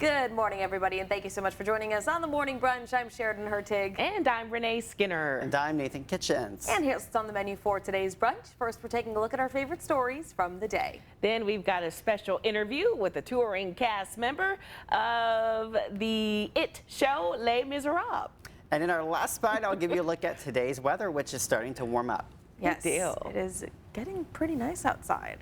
Good morning, everybody, and thank you so much for joining us on the Morning Brunch. I'm Sheridan Hertig. And I'm Renee Skinner. And I'm Nathan Kitchens. And here's what's on the menu for today's brunch. First, we're taking a look at our favorite stories from the day. Then we've got a special interview with a touring cast member of the It show, Les Miserables. And in our last bite, I'll give you a look at today's weather, which is starting to warm up. Yes, deal. It is getting pretty nice outside.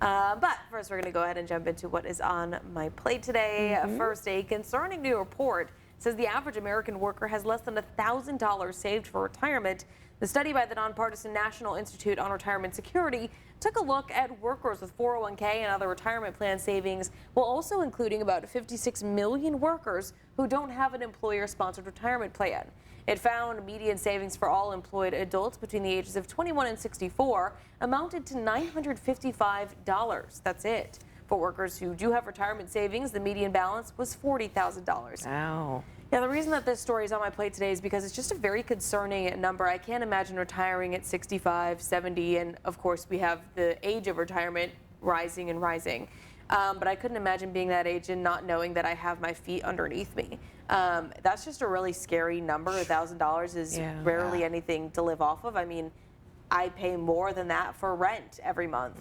But first, we're going to go ahead and jump into what is on my plate today. First, a concerning new report says the average American worker has less than $1,000 saved for retirement. The study by the nonpartisan National Institute on Retirement Security took a look at workers with 401k and other retirement plan savings, while also including about 56 million workers who don't have an employer-sponsored retirement plan. It found median savings for all employed adults between the ages of 21 and 64 amounted to $955. That's it. For workers who do have retirement savings, the median balance was $40,000. Wow. Yeah, the reason that this story is on my plate today is because it's just a very concerning number. I can't imagine retiring at 65, 70, and of course we have the age of retirement rising and rising. But I couldn't imagine being that age and not knowing that I have my feet underneath me. That's just a really scary number. $1,000 is rarely anything to live off of. I mean, I pay more than that for rent every month.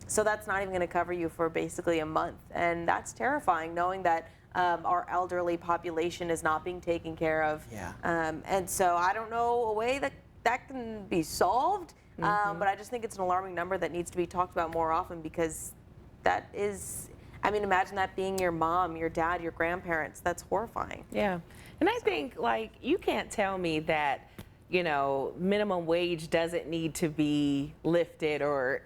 So that's not even going to cover you for basically a month. And that's terrifying, knowing that our elderly population is not being taken care of. And so I don't know a way that that can be solved. But I just think it's an alarming number that needs to be talked about more often, because that is, I mean, imagine that being your mom, your dad, your grandparents. That's horrifying. Yeah. And I think, like, you can't tell me that, you know, minimum wage doesn't need to be lifted or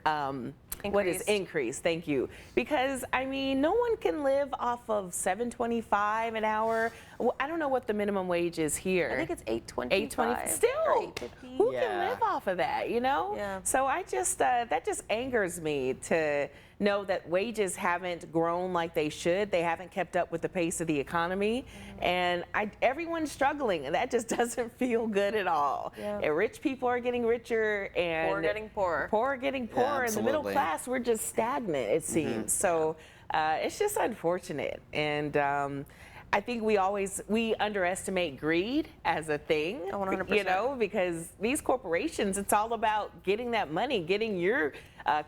what is increased? Thank you. Because, I mean, no one can live off of $7.25 an hour. Well, I don't know what the minimum wage is here. I think it's $8.25. $8.20 still. $8.50. Who can live off of that, you know? Yeah. So I just, that just angers me to know that wages haven't grown like they should. They haven't kept up with the pace of the economy. And everyone's struggling, and that just doesn't feel good at all. And rich people are getting richer, and poor getting poorer. Poor are getting poorer, and the middle class, we're just stagnant, it seems. So it's just unfortunate. And I think we underestimate greed as a thing, 100%. you know, because these corporations, it's all about getting that money, getting your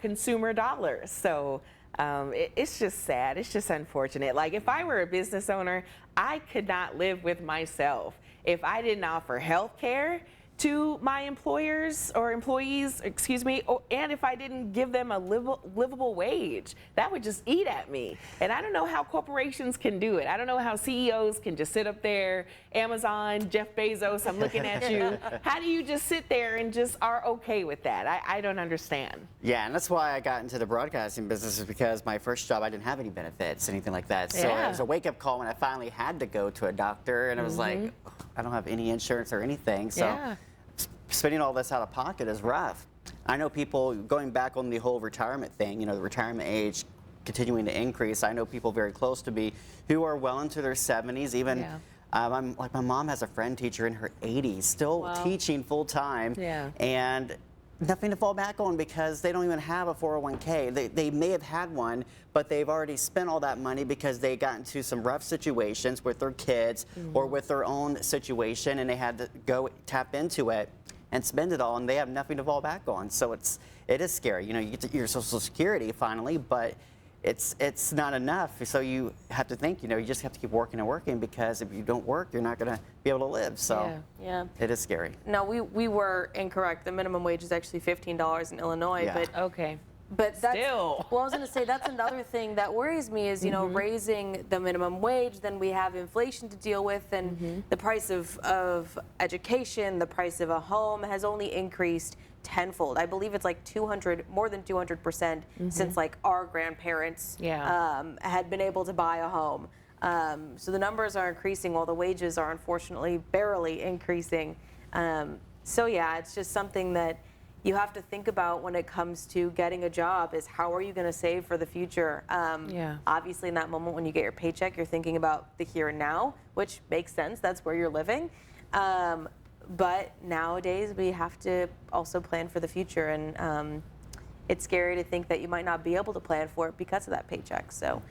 consumer dollars. So it's just sad. It's just unfortunate. Like, if I were a business owner, I could not live with myself if I didn't offer health care to my employers or employees, excuse me, and if I didn't give them a livable wage. That would just eat at me. And I don't know how corporations can do it. I don't know how CEOs can just sit up there, Amazon, Jeff Bezos, I'm looking at you. How do you just sit there and just are okay with that? I don't understand. Yeah, and that's why I got into the broadcasting business, is because my first job, I didn't have any benefits, anything like that. So it was a wake-up call when I finally had to go to a doctor, and it was like, I don't have any insurance or anything. So spending all this out of pocket is rough. I know people, going back on the whole retirement thing, you know, the retirement age continuing to increase. I know people very close to me who are well into their 70s, even I'm like, my mom has a friend teacher in her 80s, still teaching full time, and nothing to fall back on because they don't even have a 401k. They may have had one, but they've already spent all that money because they got into some rough situations with their kids or with their own situation, and they had to go tap into it and spend it all, and they have nothing to fall back on. So it is scary. You know, you get your Social Security finally, but it's not enough. So you have to think, you know, you just have to keep working and working, because if you don't work, you're not going to be able to live. So it is scary. No, we were incorrect. The minimum wage is actually $15 in Illinois. But that's, well, I was going to say, that's another thing that worries me is, you know, raising the minimum wage, then we have inflation to deal with, and the price of education, the price of a home has only increased tenfold. I believe it's like more than 200% since like our grandparents had been able to buy a home. So the numbers are increasing while the wages are unfortunately barely increasing. So yeah, it's just something that you have to think about when it comes to getting a job, is how are you going to save for the future? Obviously, in that moment when you get your paycheck, you're thinking about the here and now, which makes sense. That's where you're living. But nowadays, we have to also plan for the future. And it's scary to think that you might not be able to plan for it because of that paycheck. So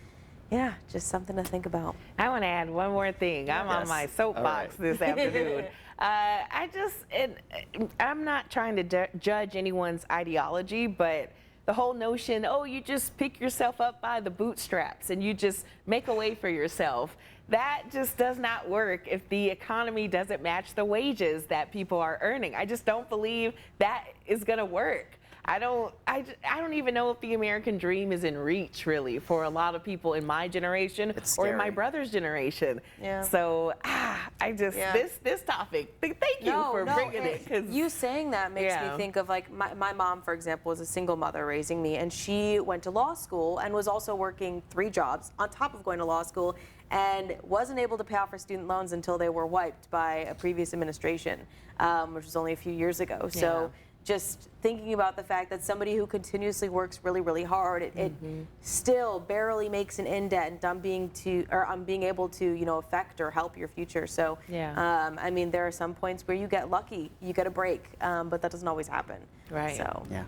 yeah, just something to think about. I want to add one more thing. I'm on my soapbox this afternoon. I'm not trying to judge anyone's ideology, but the whole notion, oh, you just pick yourself up by the bootstraps and you just make a way for yourself. That just does not work if the economy doesn't match the wages that people are earning. I just don't believe that is going to work. I don't even know if the American dream is in reach, really, for a lot of people in my generation or in my brother's generation. Yeah. So, this topic, thank you for bringing it. 'Cause you saying that makes me think of, like, my mom, for example, was a single mother raising me, and she went to law school and was also working 3 jobs on top of going to law school, and wasn't able to pay off her student loans until they were wiped by a previous administration, which was only a few years ago. So. Just thinking about the fact that somebody who continuously works really, really hard, it still barely makes an indent on being able to, affect or help your future. So, I mean, there are some points where you get lucky, you get a break, but that doesn't always happen. Right. So, yeah.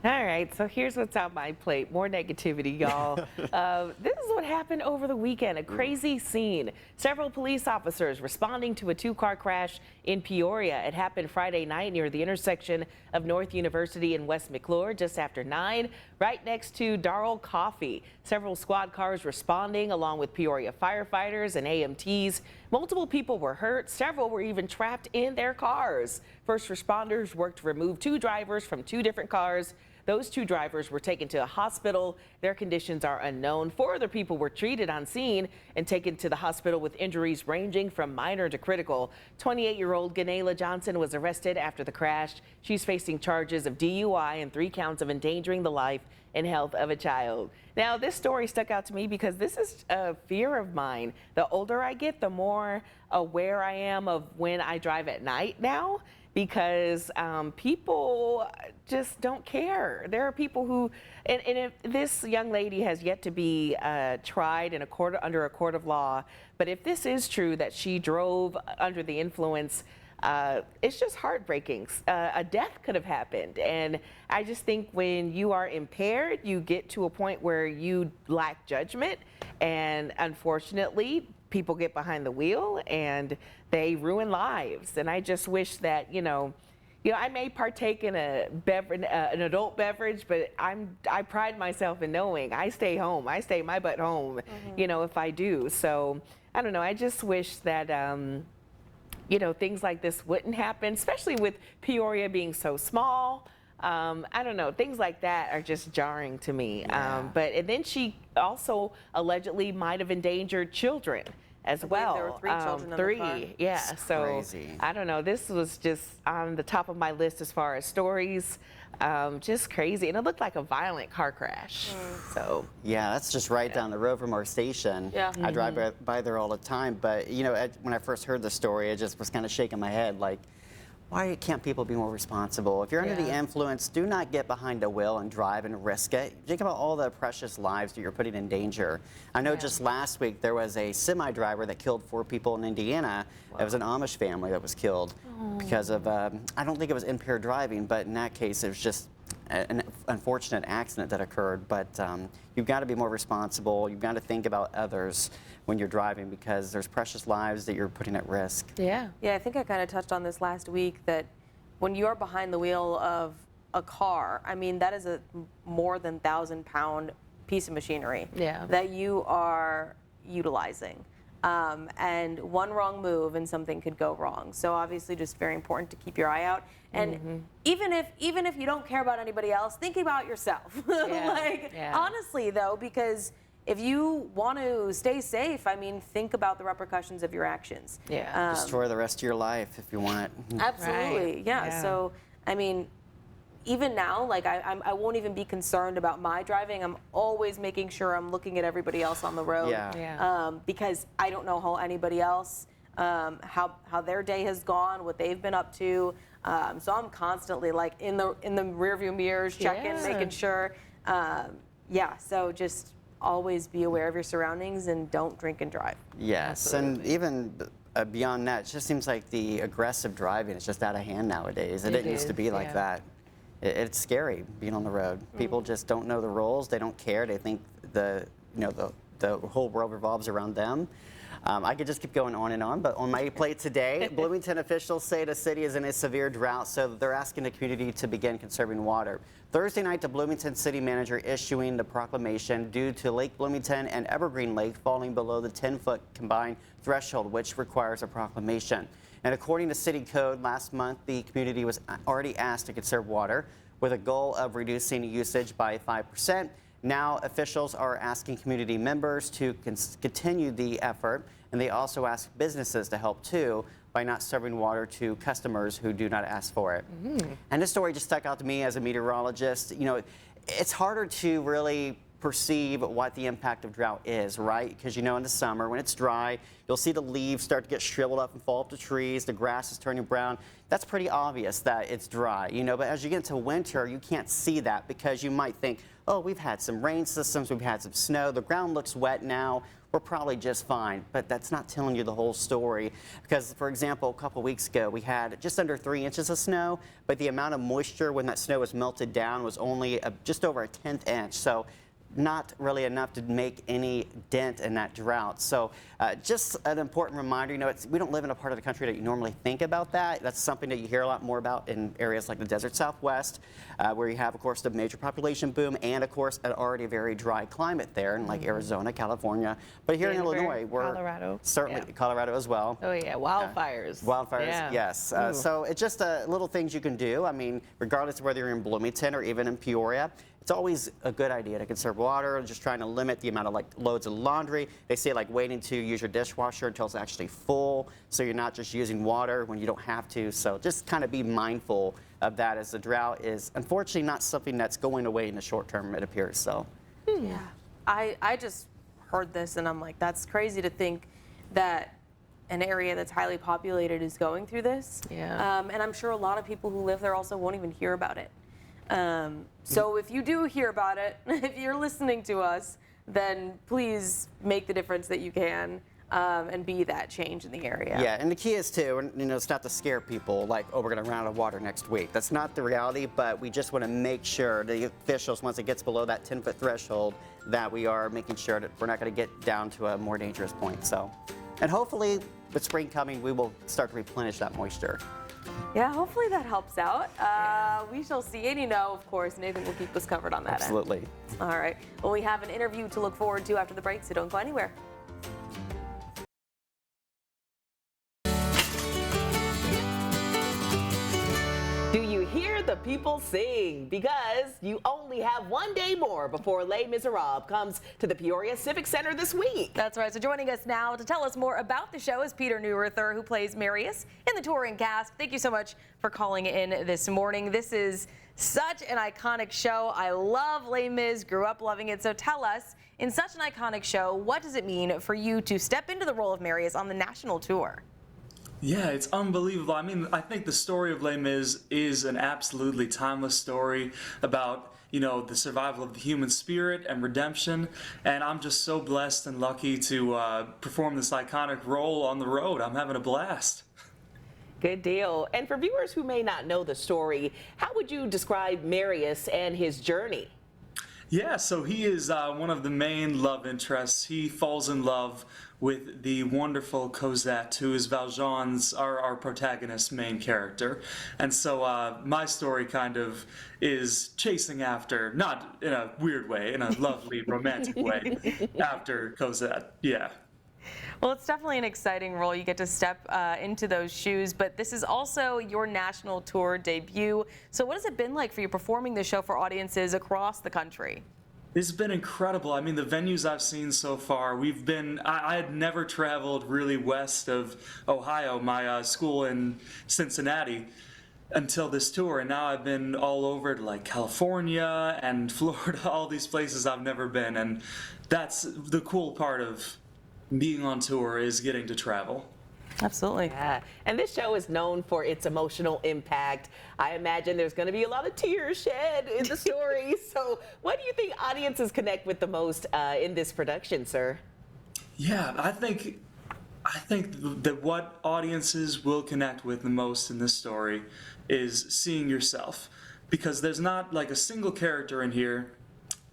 All right, so here's what's on my plate. More negativity, y'all. This is what happened over the weekend, a crazy scene. Several police officers responding to a 2-car crash in Peoria. It happened Friday night near the intersection of North University and West McClure, just after 9, right next to Darrell Coffee. Several squad cars responding, along with Peoria firefighters and AMTs. Multiple people were hurt. Several were even trapped in their cars. First responders worked to remove 2 drivers from 2 different cars. Those 2 drivers were taken to a hospital. Their conditions are unknown. 4 other people were treated on scene and taken to the hospital with injuries ranging from minor to critical. 28-year-old Ganela Johnson was arrested after the crash. She's facing charges of DUI and 3 counts of endangering the life and health of a child. Now, this story stuck out to me because this is a fear of mine. The older I get, the more aware I am of when I drive at night now, because people just don't care. There are people who, and if this young lady has yet to be tried in under a court of law, but if this is true that she drove under the influence, it's just heartbreaking. A death could have happened. And I just think when you are impaired, you get to a point where you lack judgment. And unfortunately, people get behind the wheel and they ruin lives. And I just wish that, I may partake in an adult beverage, but I pride myself in knowing I stay home. I stay my butt home, if I do. So I don't know. I just wish that, things like this wouldn't happen, especially with Peoria being so small. I don't know. Things like that are just jarring to me. Yeah. And then she also allegedly might have endangered children as well. There were 3 children in the car. Yeah. It's so crazy. I don't know. This was just on the top of my list as far as stories. Just crazy, and it looked like a violent car crash. So yeah, that's just right down the road from our station. Yeah. I drive by there all the time, but when I first heard the story, I just was kind of shaking my head, like, why can't people be more responsible? If you're under the influence, do not get behind a wheel and drive and risk it. Think about all the precious lives that you're putting in danger. I know just last week there was a semi-driver that killed 4 people in Indiana. It was an Amish family that was killed because of, I don't think it was impaired driving, but in that case it was just an unfortunate accident that occurred. But you've got to be more responsible. You've got to think about others when you're driving, because there's precious lives that you're putting at risk. Yeah, I think I kind of touched on this last week, that when you're behind the wheel of a car, I mean, that is a more than 1,000-pound piece of machinery that you are utilizing. And one wrong move and something could go wrong. So obviously just very important to keep your eye out. And even if you don't care about anybody else, think about yourself. Honestly though, because if you want to stay safe, I mean, think about the repercussions of your actions. Yeah. Destroy the rest of your life if you want. Absolutely. Right. Yeah. So, I mean, even now, like I won't even be concerned about my driving. I'm always making sure I'm looking at everybody else on the road. Because I don't know how anybody else, how their day has gone, what they've been up to. So I'm constantly like in the rearview mirrors, checking, making sure. So just always be aware of your surroundings and don't drink and drive. Yes, and even beyond that, it just seems like the aggressive driving is just out of hand nowadays. It didn't used to be like that. It's scary being on the road. People just don't know the rules. They don't care. They think the the whole world revolves around them. I could just keep going on and on, but on my plate today, Bloomington officials say the city is in a severe drought, so they're asking the community to begin conserving water. Thursday night, the Bloomington city manager issuing the proclamation due to Lake Bloomington and Evergreen Lake falling below the 10-foot combined threshold, which requires a proclamation. And according to city code, last month, the community was already asked to conserve water with a goal of reducing usage by 5%. Now, officials are asking community members to continue the effort, and they also ask businesses to help too by not serving water to customers who do not ask for it. And this story just stuck out to me as a meteorologist. You know, it's harder to really perceive what the impact of drought is, right? Because, you know, in the summer when it's dry, you'll see the leaves start to get shriveled up and fall off the trees. The grass is turning brown. That's pretty obvious that it's dry, you know, but as you get into winter, you can't see that because you might think, oh, we've had some rain systems, we've had some snow, the ground looks wet now, we're probably just fine. But that's not telling you the whole story because, for example, a couple weeks ago, we had just under 3 inches of snow, but the amount of moisture when that snow was melted down was only just over a 1/10 inch. So not really enough to make any dent in that drought. So just an important reminder, you know, we don't live in a part of the country that you normally think about that. That's something that you hear a lot more about in areas like the desert Southwest, where you have, of course, the major population boom and, of course, an already very dry climate there in like Arizona, California. But here in Illinois, we're Colorado. Certainly Colorado as well. Oh, yeah, wildfires. Wildfires, yes. So it's just little things you can do. I mean, regardless of whether you're in Bloomington or even in Peoria, it's always a good idea to conserve water, just trying to limit the amount of loads of laundry. They say waiting to use your dishwasher until it's actually full, so you're not just using water when you don't have to. So just kind of be mindful of that, as the drought is unfortunately not something that's going away in the short term, it appears. So yeah, I just heard this and I'm like, that's crazy to think that an area that's highly populated is going through this. Yeah. And I'm sure a lot of people who live there also won't even hear about it. So if you do hear about it, if you're listening to us, then please make the difference that you can and be that change in the area. Yeah, and the key is too, you know, it's not to scare people like, oh, we're going to run out of water next week. That's not the reality, but we just want to make sure the officials, once it gets below that 10-foot threshold, that we are making sure that we're not going to get down to a more dangerous point. So, and hopefully with spring coming, we will start to replenish that moisture. Yeah, hopefully that helps out. We shall see. And you know, of course, Nathan will keep us covered on that Absolutely. end. All right. Well, we have an interview to look forward to after the break, so don't go anywhere. Do you hear the people sing? Because you only have one day more before Les Miserables comes to the Peoria Civic Center this week. That's right. So joining us now to tell us more about the show is Peter Neuwerther, who plays Marius in the touring cast. Thank you so much for calling in this morning. This is such an iconic show. I love Les Mis, grew up loving it. So tell us, in such an iconic show, what does it mean for you to step into the role of Marius on the national tour? Yeah, it's unbelievable. I mean, I think the story of Les Mis is an absolutely timeless story about, you know, the survival of the human spirit and redemption. And I'm just so blessed and lucky to perform this iconic role on the road. I'm having a blast. Good deal. And for viewers who may not know the story, how would you describe Marius and his journey? Yeah, so he is one of the main love interests. He falls in love with the wonderful Cosette, who is Valjean's, our protagonist's main character. And so my story kind of is chasing after, not in a weird way, in a lovely romantic way, after Cosette. Yeah. Well, it's definitely an exciting role. You get to step into those shoes, but this is also your national tour debut. So what has it been like for you performing this show for audiences across the country? It's been incredible. I mean, the venues I've seen so far, I had never traveled really west of Ohio, my school in Cincinnati, until this tour. And now I've been all over to like California and Florida, all these places I've never been. And that's the cool part of being on tour, is getting to travel. Absolutely. Yeah. And this show is known for its emotional impact. I imagine there's going to be a lot of tears shed in the story. So what do you think audiences connect with the most in this production, sir? Yeah, I think that what audiences will connect with the most in this story is seeing yourself. Because there's not like a single character in here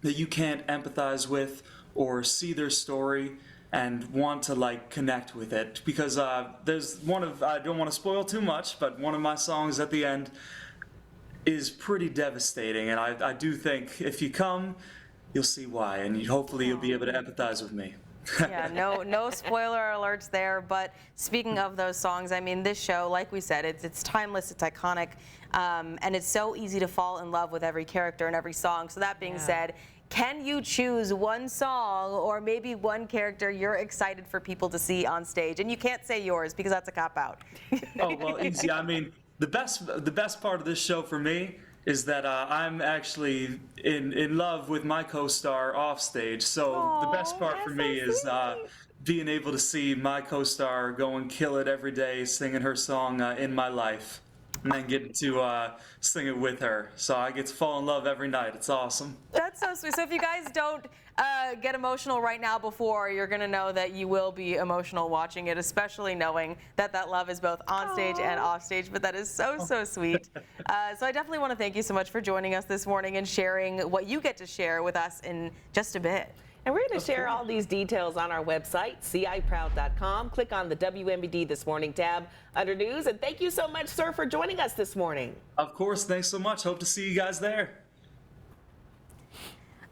that you can't empathize with or see their story and want to like connect with it. Because there's I don't want to spoil too much, but one of my songs at the end is pretty devastating, and I do think if you come, you'll see why, and hopefully you'll be able to empathize with me. Yeah, no spoiler alerts there, but speaking of those songs, I mean, this show, like we said, it's timeless, it's iconic, and it's so easy to fall in love with every character and every song. So that being said, can you choose one song or maybe one character you're excited for people to see on stage? And you can't say yours because that's a cop-out. Oh, well, easy. I mean, the best part of this show for me is that I'm actually in love with my co-star off stage. So the best part for me is being able to see my co-star go and kill it every day singing her song In My Life, and then getting to sing it with her. So I get to fall in love every night. It's awesome. That's so sweet. So if you guys don't get emotional right now before, you're going to know that you will be emotional watching it, especially knowing that that love is both on stage and off stage. But that is so sweet. So I definitely want to thank you so much for joining us this morning and sharing what you get to share with us in just a bit. And we're going to share all these details on our website, ciproud.com. Click on the WMBD This Morning tab under News. And thank you so much, sir, for joining us this morning. Of course. Thanks so much. Hope to see you guys there.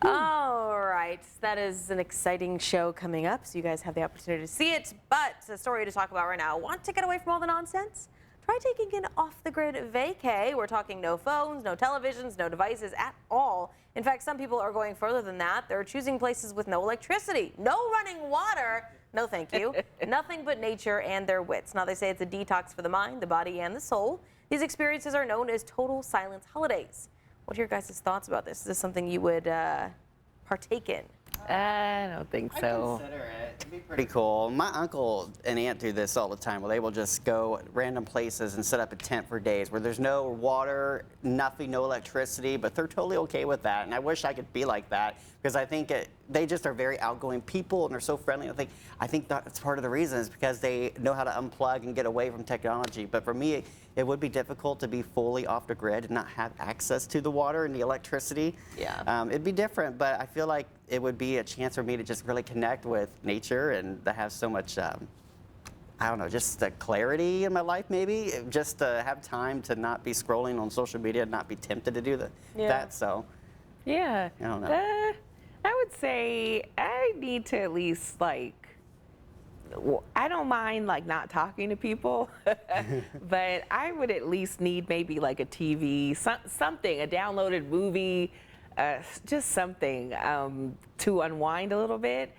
All right, that is an exciting show coming up, so you guys have the opportunity to see it. But the story to talk about right now, want to get away from all the nonsense? Try taking an off-the-grid vacay. We're talking no phones, no televisions, no devices at all. In fact, some people are going further than that. They're choosing places with no electricity, no running water. No, thank you. Nothing but nature and their wits. Now, they say it's a detox for the mind, the body, and the soul. These experiences are known as total silence holidays. What are your guys' thoughts about this? Is this something you would partake in? I don't think so. I consider it. It'd be pretty cool. My uncle and aunt do this all the time, where they will just go random places and set up a tent for days where there's no water, nothing, no electricity, but they're totally okay with that. And I wish I could be like that, because I think they just are very outgoing people and they're so friendly. I think that's part of the reason is because they know how to unplug and get away from technology. But for me, it would be difficult to be fully off the grid and not have access to the water and the electricity. Yeah. It'd be different, but I feel like it would be a chance for me to just really connect with nature and to have so much, I don't know, just the clarity in my life maybe. Just to have time to not be scrolling on social media, not be tempted to do that. So, yeah. I don't know. I would say I need to at least I don't mind not talking to people, but I would at least need maybe a TV, something, a downloaded movie, just something to unwind a little bit.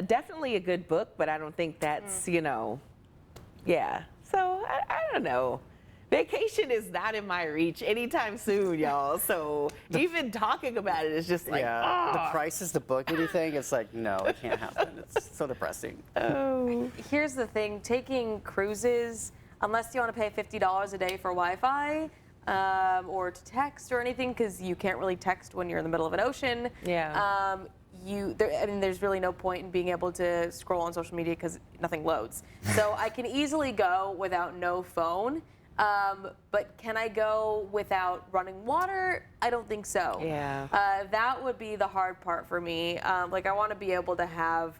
Definitely a good book, but I don't think that's, yeah. So I don't know. Vacation is not in my reach anytime soon, y'all. So even talking about it is just the price is to book anything. It's no, it can't happen. It's so depressing. Oh. Here's the thing: taking cruises, unless you want to pay $50 a day for Wi-Fi or to text or anything, because you can't really text when you're in the middle of an ocean. Yeah. There's really no point in being able to scroll on social media because nothing loads. So I can easily go without no phone. But can I go without running water? I don't think so. Yeah. That would be the hard part for me. I want to be able to have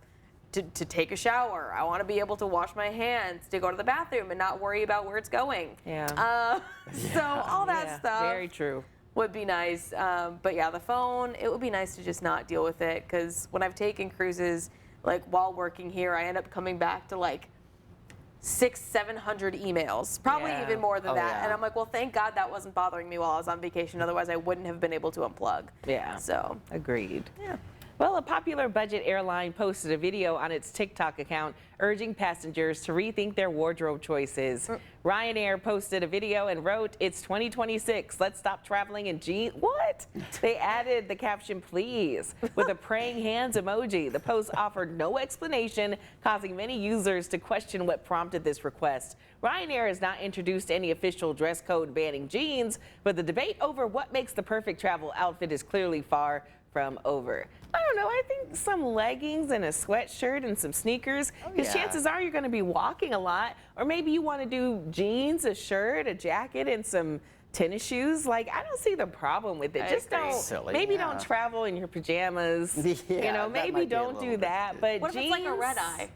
to take a shower. I want to be able to wash my hands, to go to the bathroom and not worry about where it's going. Yeah. So all that stuff. Very true. Would be nice. But yeah, the phone, it would be nice to just not deal with it, because when I've taken cruises, while working here, I end up coming back to 600-700 emails, probably even more than that. Yeah. And I'm like, well, thank God that wasn't bothering me while I was on vacation. Otherwise, I wouldn't have been able to unplug. Yeah. So. Agreed. Yeah. Well, a popular budget airline posted a video on its TikTok account urging passengers to rethink their wardrobe choices. Ryanair posted a video and wrote, "It's 2026. Let's stop traveling in jeans." What? They added the caption, "Please," with a praying hands emoji. The post offered no explanation, causing many users to question what prompted this request. Ryanair has not introduced any official dress code banning jeans, but the debate over what makes the perfect travel outfit is clearly far from over. I don't know, I think some leggings and a sweatshirt and some sneakers, because chances are you're going to be walking a lot, or maybe you want to do jeans, a shirt, a jacket, and some tennis shoes. Like, I don't see the problem with it. Just don't, silly, maybe don't travel in your pajamas. You know, maybe don't do that. But what if jeans, it's like a red eye?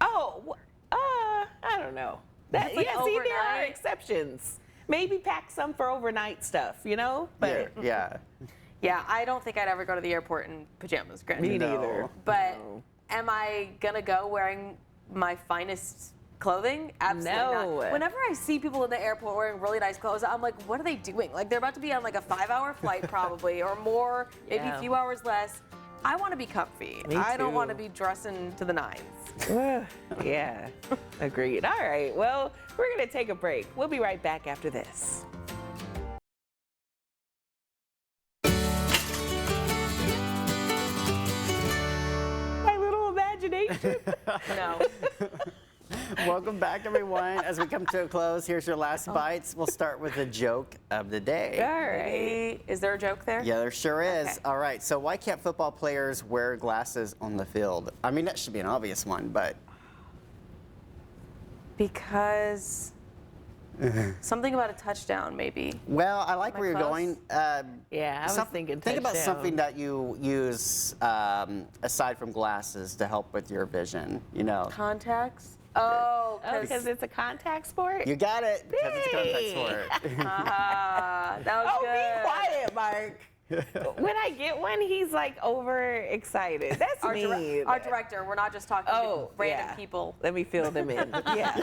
Oh, I don't know. That, like yeah, see, there are overnight. exceptions. Maybe pack some for overnight stuff, you know? But Yeah. Yeah, I don't think I'd ever go to the airport in pajamas, granted. me neither. But am I gonna go wearing my finest clothing? Absolutely not. Whenever I see people in the airport wearing really nice clothes, I'm like, what are they doing? Like, they're about to be on like a 5-hour flight probably, or more, maybe a few hours less. I want to be comfy. I don't want to be dressing to the nines. Yeah, agreed. All right, well, we're going to take a break. We'll be right back after this. My little imagination. No. Welcome back, everyone. As we come to a close, here's your last bites. We'll start with the joke of the day. All right. Is there a joke there? Yeah, there sure is. Okay. All right, so why can't football players wear glasses on the field? I mean, that should be an obvious one, but... Because something about a touchdown, maybe. Well, I like Am I where you're close? going. Yeah, I was thinking Think about touchdown. something that you use aside from glasses to help with your vision, you know. Contacts? Oh, Because it's a contact sport? You got it, because it's a contact Hey. sport. that was good. Be quiet, Mark. When I get one, he's like overexcited. That's Our, me. our director, we're not just talking to random people. Let me fill them in. Yeah.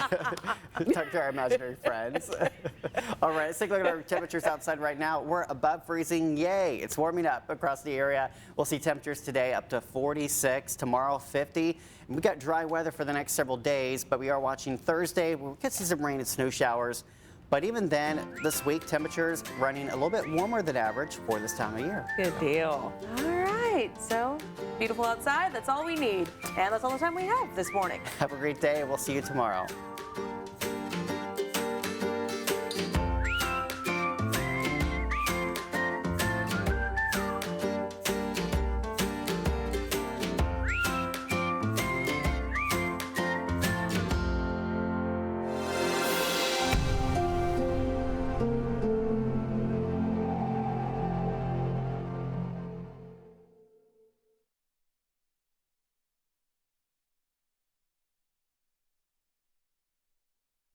Talk to our imaginary friends. All right, let's take a look at our temperatures outside right now. We're above freezing. Yay. It's warming up across the area. We'll see temperatures today up to 46, tomorrow 50. And we got dry weather for the next several days, but we are watching Thursday. We could see some rain and snow showers. But even then, this week, temperatures running a little bit warmer than average for this time of year. Good deal. All right, so beautiful outside. That's all we need. And that's all the time we have this morning. Have a great day. We'll see you tomorrow.